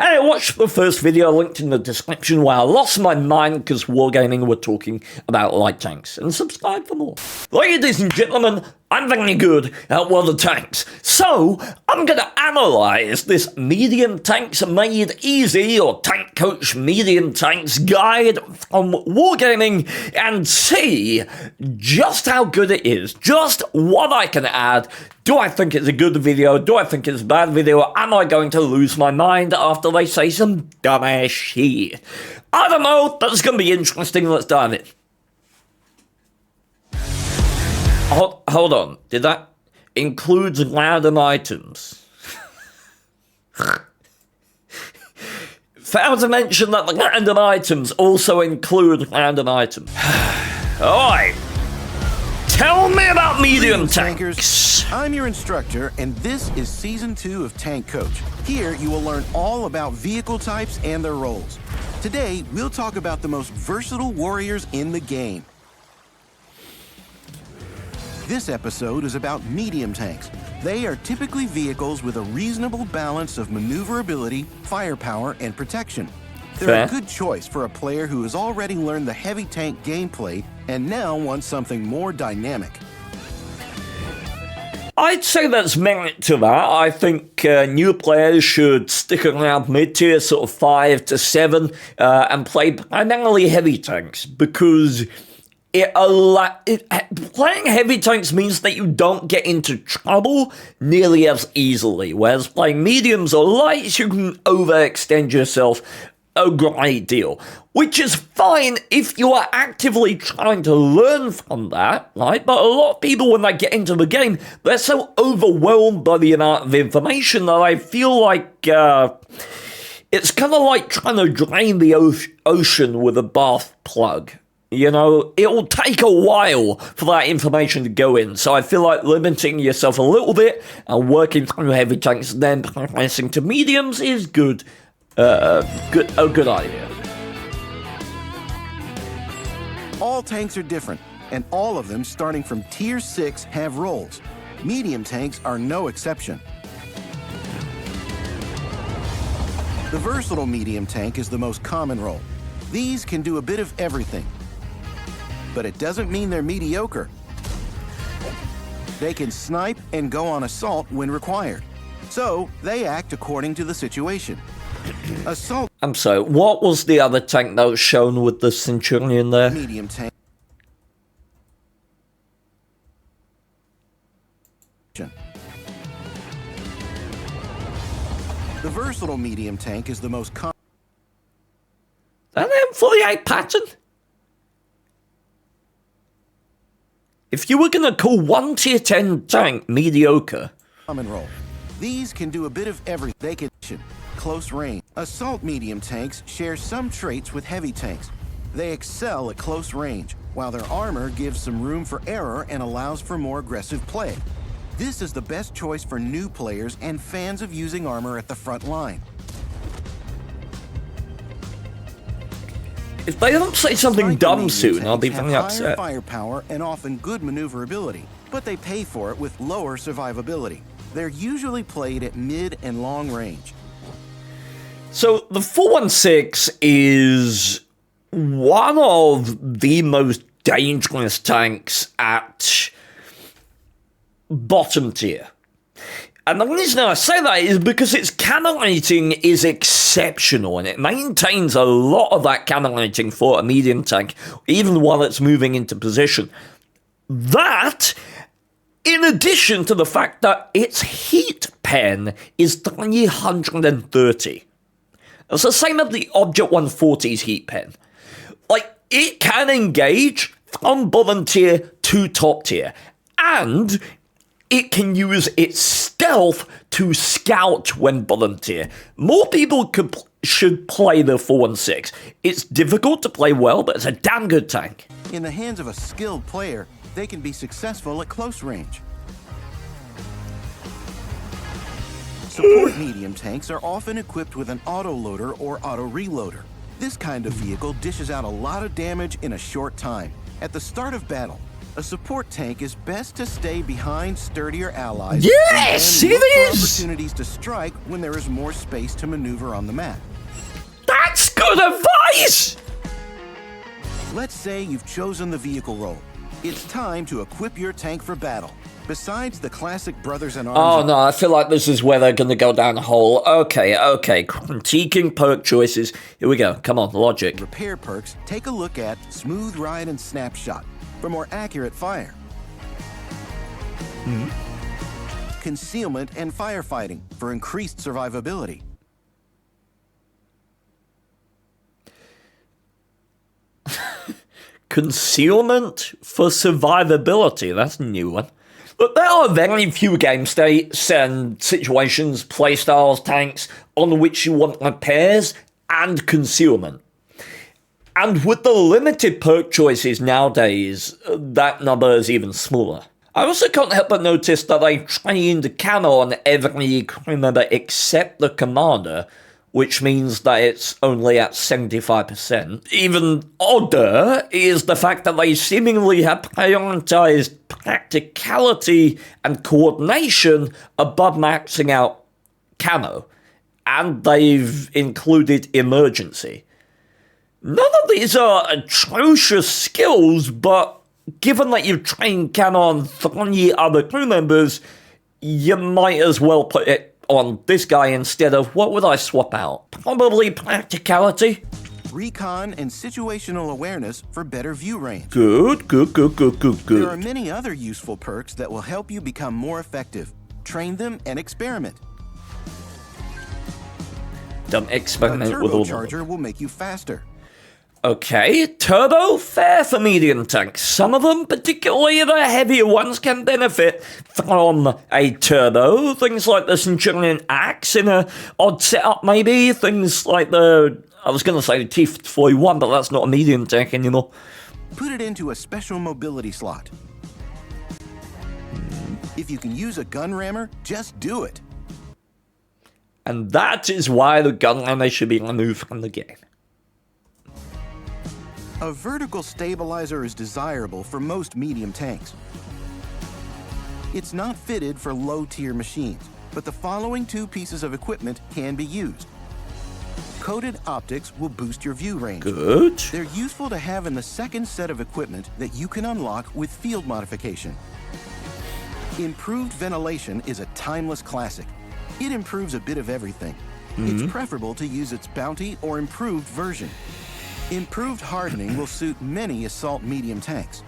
Hey, watch the first video linked in the description where I lost my mind because Wargaming were talking about light tanks, and subscribe for more. Ladies and gentlemen, I'm very good at water tanks, so I'm going to analyze this medium tanks made easy or tank coach medium tanks guide from Wargaming and see just how good it is, just what I can add. Do I think it's a good video? Do I think it's a bad video? Am I going to lose my mind after they say some dumbass shit? I don't know, but it's going to be interesting. Let's dive in. Hold on, did that include random items? Failed to mention that the random items also include random items. Alright, tell me about medium tanks. I'm your instructor, and this is Season 2 of Tank Coach. Here, you will learn all about vehicle types and their roles. Today, we'll talk about the most versatile warriors in the game. This episode is about medium tanks. They are typically vehicles with a reasonable balance of maneuverability, firepower, and protection. They're a good choice for a player who has already learned the heavy tank gameplay and now wants something more dynamic. I'd say that's merit to that. I think new players should stick around mid-tier, sort of 5 to 7, and play primarily heavy tanks, because playing heavy tanks means that you don't get into trouble nearly as easily, whereas playing mediums or lights, you can overextend yourself a great deal, which is fine if you are actively trying to learn from that, right? But a lot of people, when they get into the game, they're so overwhelmed by the amount of information that I feel like it's kind of like trying to drain the ocean with a bath plug. You know, it will take a while for that information to go in, so I feel like limiting yourself a little bit and working through heavy tanks and then progressing to mediums is good. A good idea. All tanks are different, and all of them starting from Tier 6 have roles. Medium tanks are no exception. The versatile medium tank is the most common role. These can do a bit of everything, but it doesn't mean they're mediocre. They can snipe and go on assault when required, so they act according to the situation. Assault. I'm sorry, what was the other tank that was shown with the Centurion there? Medium tank. The versatile medium tank is the most common. That M48 pattern? If you were going to call one tier 10 tank mediocre. Common role. These can do a bit of everything. They can close range. Assault medium tanks share some traits with heavy tanks. They excel at close range, while their armor gives some room for error and allows for more aggressive play. This is the best choice for new players and fans of using armor at the front line. If they don't say something dumb soon, I'll be very upset. Higher firepower and often good maneuverability, but they pay for it with lower survivability. They're usually played at mid and long range. So the 416 is one of the most dangerous tanks at bottom tier. And the reason I say that is because its cannon rating is exceptional, and it maintains a lot of that cannon rating for a medium tank, even while it's moving into position. That, in addition to the fact that its heat pen is 330. It's the same as the Object 140's heat pen. Like, it can engage from bottom tier to top tier, and it can use its stealth to scout when bottom tier. More people should play the 416. It's difficult to play well, but it's a damn good tank. In the hands of a skilled player, they can be successful at close range. Support medium tanks are often equipped with an auto-loader or auto-reloader. This kind of vehicle dishes out a lot of damage in a short time. At the start of battle, a support tank is best to stay behind sturdier allies. Yes, and it look for is! opportunities to strike when there is more space to maneuver on the map. That's good advice! Let's say you've chosen the vehicle role. It's time to equip your tank for battle. Besides the classic Brothers in Arms... Oh no, I feel like this is where they're going to go down a hole. Okay. Critiquing perk choices. Here we go. Come on, logic. repair perks, take a look at Smooth Ride and Snapshot for more accurate fire. Concealment and firefighting for increased survivability. Concealment for survivability. That's a new one. But there are very few game states and situations, playstyles, tanks, on which you want repairs and concealment. And with the limited perk choices nowadays, that number is even smaller. I also can't help but notice that I trained Canon every crew member except the commander, which means that it's only at 75%. Even odder is the fact that they seemingly have prioritized practicality and coordination above maxing out camo, and they've included emergency. None of these are atrocious skills, but given that you've trained Canon 3 other crew members, you might as well put it on this guy instead of, what would I swap out? Probably practicality. Recon and situational awareness for better view range. Good. There are many other useful perks that will help you become more effective. Train them and experiment. Don't A experiment with all of them. turbocharger will make you faster. Okay, turbo, fair for medium tanks. Some of them, particularly the heavier ones, can benefit from a turbo. Things like the Centurion Axe in a odd setup, maybe. Things like the, I was going to say the T-41, but that's not a medium tank anymore. Put it into a special mobility slot. If you can use a gun rammer, just do it. And that is why the gun rammer should be removed from the game. A vertical stabilizer is desirable for most medium tanks. It's not fitted for low-tier machines, but the following 2 pieces of equipment can be used. Coated optics will boost your view range. Good. They're useful to have in the second set of equipment that you can unlock with field modification. Improved ventilation is a timeless classic. It improves a bit of everything. It's preferable to use its bounty or improved version. Improved hardening will suit many assault medium tanks.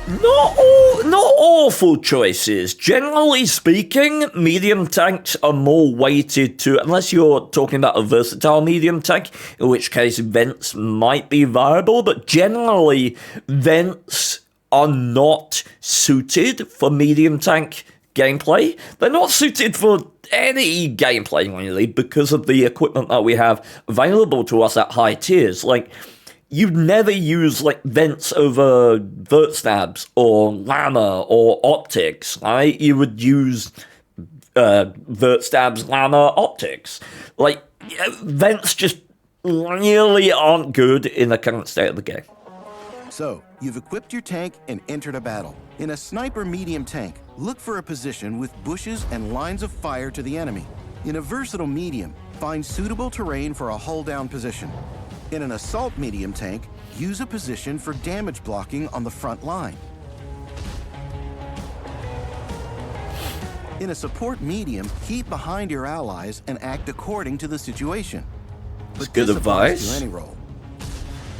Not awful choices. Generally speaking, medium tanks are more weighted to, unless you're talking about a versatile medium tank, in which case vents might be viable, but generally vents are not suited for medium tank gameplay. They're not suited for any gameplay, really, because of the equipment that we have available to us at high tiers. Like, you'd never use, like, vents over vert stabs or llama or optics, right? You would use vert stabs, llama, optics. Like, vents just really aren't good in the current state of the game. So, you've equipped your tank and entered a battle. In a sniper medium tank, look for a position with bushes and lines of fire to the enemy. In a versatile medium, find suitable terrain for a hull-down position. In an assault medium tank, use a position for damage blocking on the front line. In a support medium, keep behind your allies and act according to the situation. That's But good this applies advice. to any role.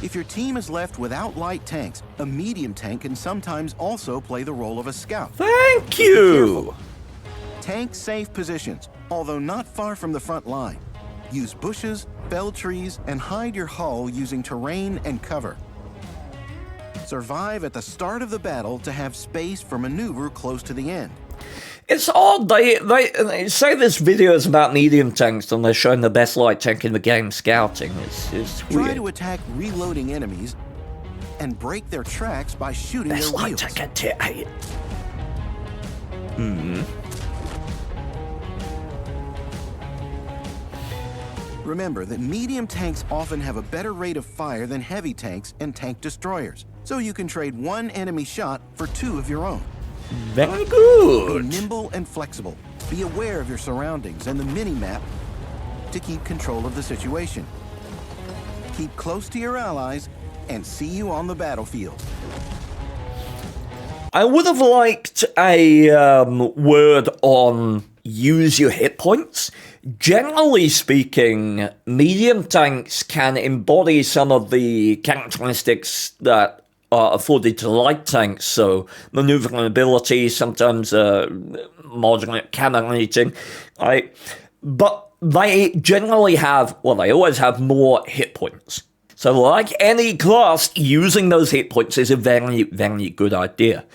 If your team is left without light tanks, a medium tank can sometimes also play the role of a scout. Thank you! Tank safe positions, although not far from the front line. Use bushes, fell trees, and hide your hull using terrain and cover. Survive at the start of the battle to have space for maneuver close to the end. It's odd, they say this video is about medium tanks and they're showing the best light tank in the game, scouting. It's Try weird. to attack reloading enemies and break their tracks by shooting Best their light wheels. tank at tier 8. Remember that medium tanks often have a better rate of fire than heavy tanks and tank destroyers, so you can trade one enemy shot for 2 of your own. Very good. Be nimble and flexible. Be aware of your surroundings and the mini-map to keep control of the situation. Keep close to your allies and see you on the battlefield. I would have liked a word on use your hit points. Generally speaking, medium tanks can embody some of the characteristics that are afforded to light tanks, so maneuvering ability, sometimes moderate cannon rating, right? But they generally have, well, they always have more hit points. So like any class, using those hit points is a very, very good idea.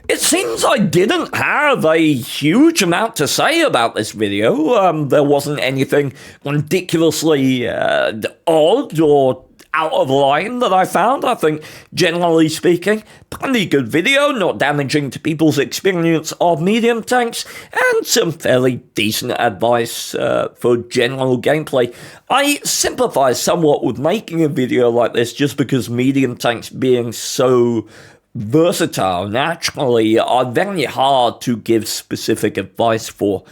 It seems I didn't have a huge amount to say about this video. There wasn't anything ridiculously odd or out of line that I found. I think, generally speaking, pretty good video, not damaging to people's experience of medium tanks, and some fairly decent advice for general gameplay. I sympathize somewhat with making a video like this just because medium tanks being so versatile naturally are very hard to give specific advice for.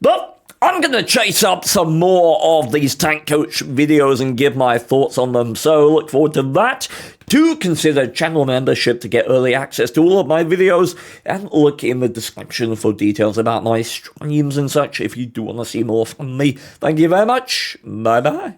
But I'm going to chase up some more of these Tank Coach videos and give my thoughts on them, so look forward to that. Do consider channel membership to get early access to all of my videos, and look in the description for details about my streams and such if you do want to see more from me. Thank you very much. Bye bye.